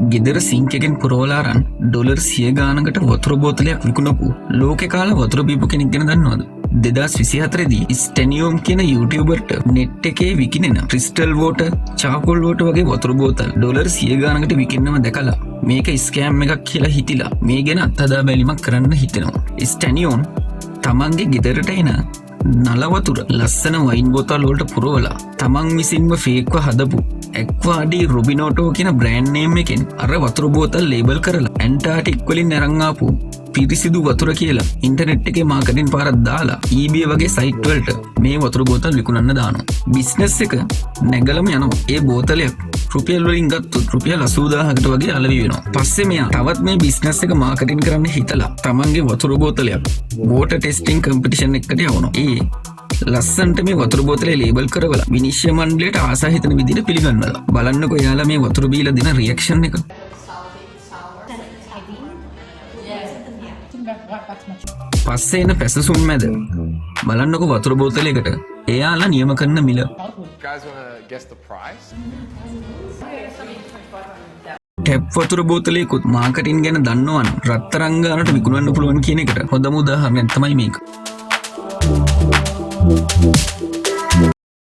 ගෙදර සිංක් එකෙන් පුරවලා අරන් ඩොලර් 100 ගානකට වතුර බෝතලයක් විකුණපු ලෝකේ කාලා වතුර බීපු කෙනෙක් ගැන දන්නවද? 2024 දී ස්ටැනියෝම් කියන YouTuberට net එකේ විකිනෙන ක්‍රිස්ටල් වෝටර්, චාකෝල් වෝටර් වගේ වතුර බෝතල් ඩොලර් 100 ගානකට විකින්නම දැකලා මේක ස්කෑම් එකක් කියලා හිතිලා මේ ගැන අත්හදා බැලීමක් කරන්න හිතෙනවා. ස්ටැනියෝම් තමන්ගේ ගෙදරට එන නල වතුර ලස්සන වයින් බෝතල් වලට පුරවලා තමන් විසින්ම ෆේක්ව හදපු එක්වාඩි රුබිනෝටෝ කියන බ්‍රෑන්ඩ් නේම් එකෙන් අර වතුර බෝතල් ලේබල් කරලා ඇන්ටාටික් වලින් අරන් ආපු පිරිසිදු වතුර කියලා ඉන්ටර්නෙට් එකේ මාකටිං පාරක් දාලා eBay වගේ සයිට් වලට මේ වතුර බෝතල් විකුණන්න දානවා. බිස්නස් එක නැගලම යනවා. ඒ බෝතලයක් රුපියල් වලින් ගත්තොත් රුපියල් 80000කට වගේ අලවි වෙනවා. පස්සේ මෙයා තවත් මේ බිස්නස් එක මාකටිං කරන්න හිතලා තමන්ගේ වතුර බෝතලයක් වෝටර් ටෙස්ටිං කම්පිටිෂන් එකකට යවනවා. ඒ ලස්සන්ට මේ වතුර බෝතලේ ලේබල් කරවලා විනිශ්චය මණ්ඩලයට ආසා හිතන විදිහට පිළිගන්නවා. බලන්නකෝ එයාලා මේ වතුර බීලා දෙන රියැක්ෂන් එක. පස්සේ එන පැසසුම් මැද බලන්නකො වතුර බෝතලයකට එයාලා නියම කරන මිල. ටැප් වතුර බෝතලයකුත් මාකටින් ගැන දන්නවනම් රත්තරන් ගානට විකුණන්න පුළුවන් කියන එකට හොඳම උදාහරණයක් තමයි මේක.